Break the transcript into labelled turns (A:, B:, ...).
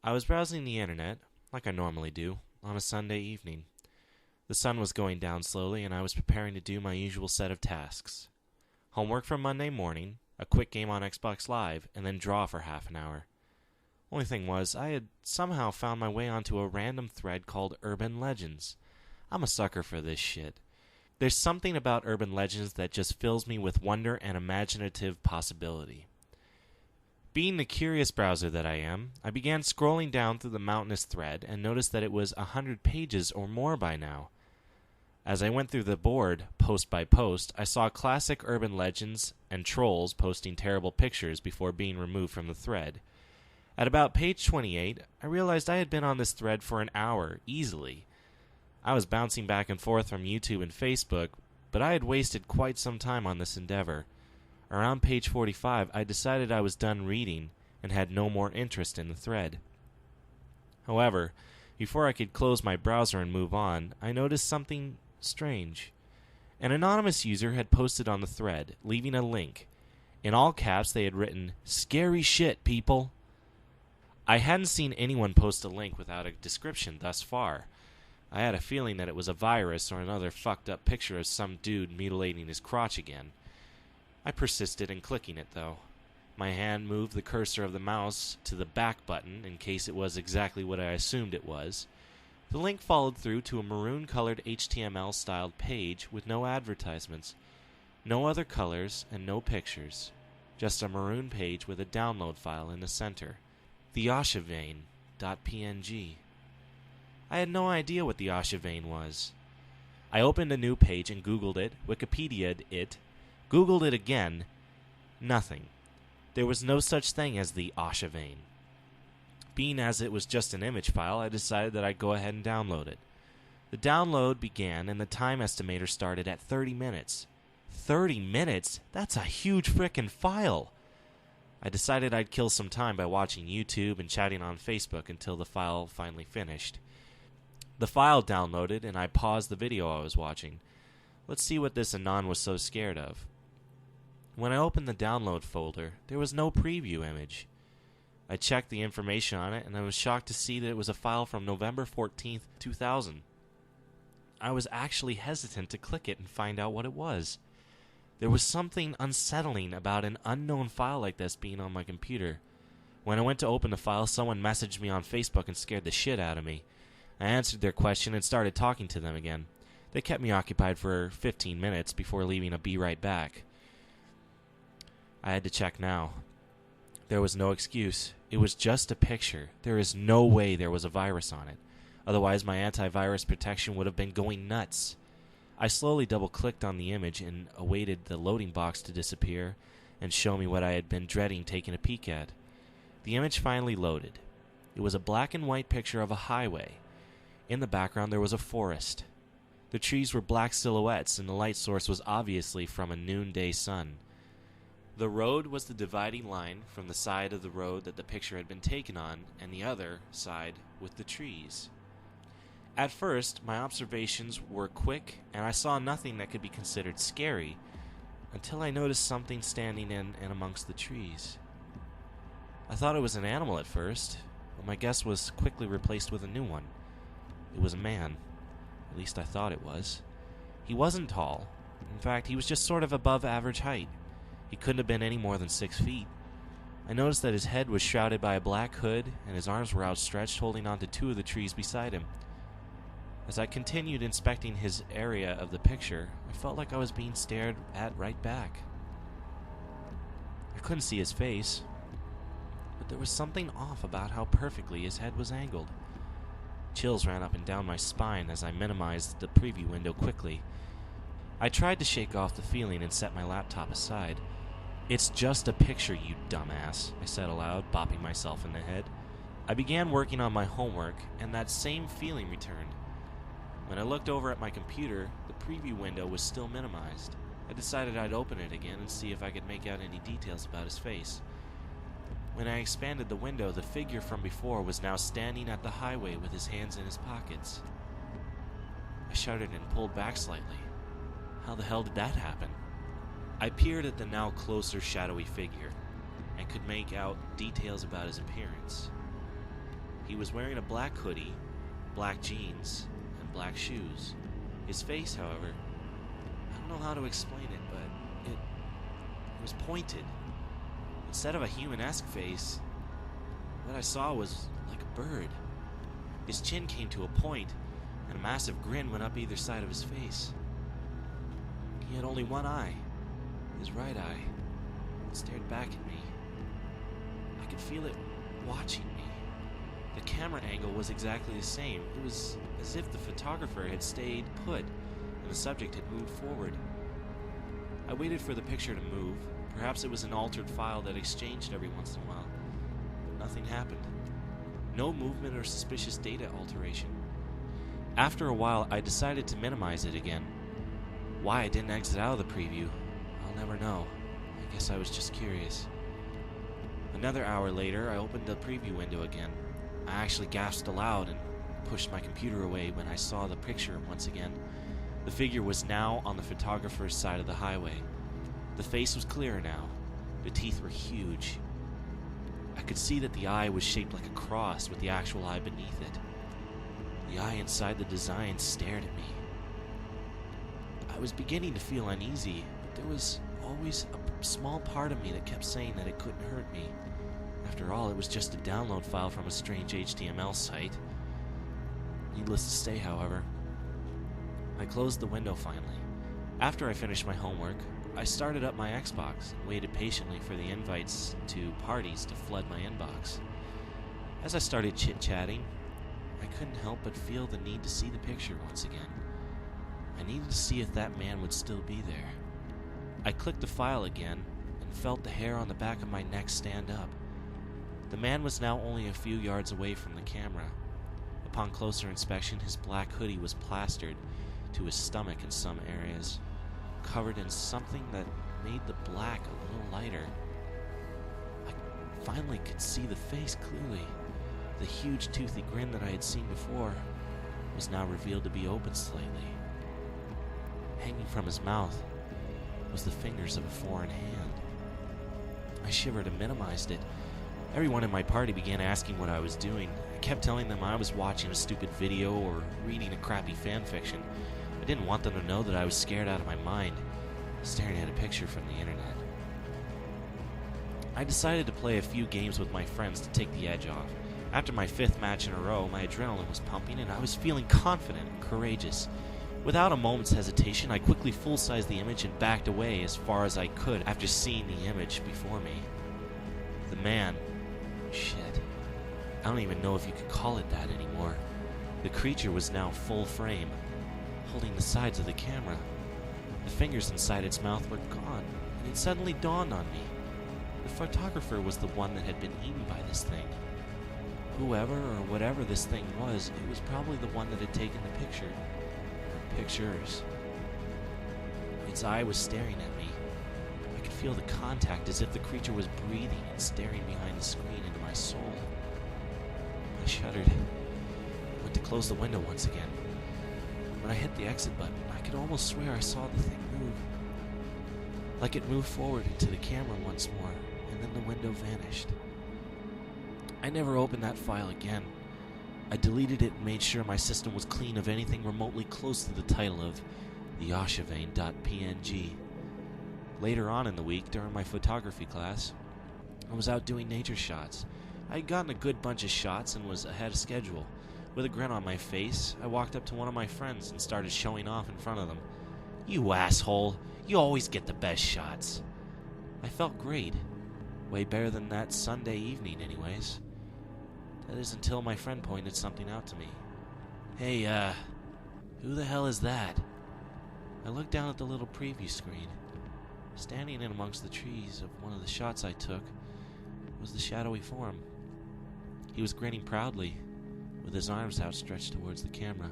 A: I was browsing the internet, like I normally do, on a Sunday evening. The sun was going down slowly, and I was preparing to do my usual set of tasks. Homework for Monday morning, a quick game on Xbox Live, and then draw for half an hour. Only thing was, I had somehow found my way onto a random thread called Urban Legends. I'm a sucker for this shit. There's something about urban legends that just fills me with wonder and imaginative possibility. Being the curious browser that I am, I began scrolling down through the mountainous thread and noticed that it was 100 pages or more by now. As I went through the board, post by post, I saw classic urban legends and trolls posting terrible pictures before being removed from the thread. At about page 28, I realized I had been on this thread for an hour, easily. I was bouncing back and forth from YouTube and Facebook, but I had wasted quite some time on this endeavor. Around page 45, I decided I was done reading and had no more interest in the thread. However, before I could close my browser and move on, I noticed something strange. An anonymous user had posted on the thread, leaving a link. In all caps, they had written, "Scary shit, people." I hadn't seen anyone post a link without a description thus far. I had a feeling that it was a virus or another fucked up picture of some dude mutilating his crotch again. I persisted in clicking it, though. My hand moved the cursor of the mouse to the back button in case it was exactly what I assumed it was. The link followed through to a maroon-colored HTML-styled page with no advertisements, no other colors, and no pictures. Just a maroon page with a download file in the center. TheOshavein.png. I had no idea what TheOshavein was. I opened a new page and Googled it, Wikipedia'd it, Googled it again. Nothing. There was no such thing as the Oshavein. Being as it was just an image file, I decided that I'd go ahead and download it. The download began and the time estimator started at 30 minutes. 30 minutes? That's a huge frickin' file! I decided I'd kill some time by watching YouTube and chatting on Facebook until the file finally finished. The file downloaded and I paused the video I was watching. Let's see what this Anon was so scared of. When I opened the download folder, there was no preview image. I checked the information on it and I was shocked to see that it was a file from November 14th, 2000. I was actually hesitant to click it and find out what it was. There was something unsettling about an unknown file like this being on my computer. When I went to open the file, someone messaged me on Facebook and scared the shit out of me. I answered their question and started talking to them again. They kept me occupied for 15 minutes before leaving a "be right back." I had to check now. There was no excuse. It was just a picture. There is no way there was a virus on it. Otherwise, my antivirus protection would have been going nuts. I slowly double-clicked on the image and awaited the loading box to disappear and show me what I had been dreading taking a peek at. The image finally loaded. It was a black and white picture of a highway. In the background, there was a forest. The trees were black silhouettes, and the light source was obviously from a noonday sun. The road was the dividing line from the side of the road that the picture had been taken on, and the other side with the trees. At first, my observations were quick, and I saw nothing that could be considered scary, until I noticed something standing in and amongst the trees. I thought it was an animal at first, but my guess was quickly replaced with a new one. It was a man. At least I thought it was. He wasn't tall. In fact, he was just sort of above average height. He couldn't have been any more than 6 feet. I noticed that his head was shrouded by a black hood, and his arms were outstretched, holding onto 2 of the trees beside him. As I continued inspecting his area of the picture, I felt like I was being stared at right back. I couldn't see his face, but there was something off about how perfectly his head was angled. Chills ran up and down my spine as I minimized the preview window quickly. I tried to shake off the feeling and set my laptop aside. "It's just a picture, you dumbass," I said aloud, bopping myself in the head. I began working on my homework, and that same feeling returned. When I looked over at my computer, the preview window was still minimized. I decided I'd open it again and see if I could make out any details about his face. When I expanded the window, the figure from before was now standing at the highway with his hands in his pockets. I shuddered and pulled back slightly. How the hell did that happen? I peered at the now closer shadowy figure and could make out details about his appearance. He was wearing a black hoodie, black jeans, and black shoes. His face, however, I don't know how to explain it, but it was pointed. Instead of a human-esque face, what I saw was like a bird. His chin came to a point, and a massive grin went up either side of his face. He had only one eye, his right eye. It stared back at me. I could feel it watching me. The camera angle was exactly the same. It was as if the photographer had stayed put and the subject had moved forward. I waited for the picture to move. Perhaps it was an altered file that exchanged every once in a while. But nothing happened. No movement or suspicious data alteration. After a while, I decided to minimize it again. Why I didn't exit out of the preview, I'll never know. I guess I was just curious. Another hour later, I opened the preview window again. I actually gasped aloud and pushed my computer away when I saw the picture once again. The figure was now on the photographer's side of the highway. The face was clearer now. The teeth were huge. I could see that the eye was shaped like a cross with the actual eye beneath it. The eye inside the design stared at me. I was beginning to feel uneasy, but there was always a small part of me that kept saying that it couldn't hurt me. After all, it was just a download file from a strange HTML site. Needless to say, however, I closed the window finally. After I finished my homework, I started up my Xbox and waited patiently for the invites to parties to flood my inbox. As I started chit-chatting, I couldn't help but feel the need to see the picture once again. I needed to see if that man would still be there. I clicked the file again and felt the hair on the back of my neck stand up. The man was now only a few yards away from the camera. Upon closer inspection, his black hoodie was plastered to his stomach in some areas, covered in something that made the black a little lighter. I finally could see the face clearly. The huge toothy grin that I had seen before was now revealed to be open slightly. Hanging from his mouth was the fingers of a foreign hand. I shivered and minimized it. Everyone in my party began asking what I was doing. I kept telling them I was watching a stupid video or reading a crappy fan fiction. I didn't want them to know that I was scared out of my mind, staring at a picture from the internet. I decided to play a few games with my friends to take the edge off. After my 5th match in a row, my adrenaline was pumping and I was feeling confident and courageous. Without a moment's hesitation, I quickly full-sized the image and backed away as far as I could after seeing the image before me. The man... Shit. I don't even know if you could call it that anymore. The creature was now full frame, holding the sides of the camera. The fingers inside its mouth were gone, and it suddenly dawned on me. The photographer was the one that had been eaten by this thing. Whoever or whatever this thing was, it was probably the one that had taken the picture. Or pictures. Its eye was staring at me. I could feel the contact as if the creature was breathing and staring behind the screen into my soul. I shuddered. Went to close the window once again. When I hit the exit button, I could almost swear I saw the thing move. Like it moved forward into the camera once more, and then the window vanished. I never opened that file again. I deleted it and made sure my system was clean of anything remotely close to the title of TheOshavein.png. Later on in the week, during my photography class, I was out doing nature shots. I had gotten a good bunch of shots and was ahead of schedule. With a grin on my face, I walked up to one of my friends and started showing off in front of them. "You asshole! You always get the best shots!" I felt great. Way better than that Sunday evening anyways. That is until my friend pointed something out to me. "Hey, who the hell is that?" I looked down at the little preview screen. Standing in amongst the trees of one of the shots I took was the shadowy form. He was grinning proudly, with his arms outstretched towards the camera.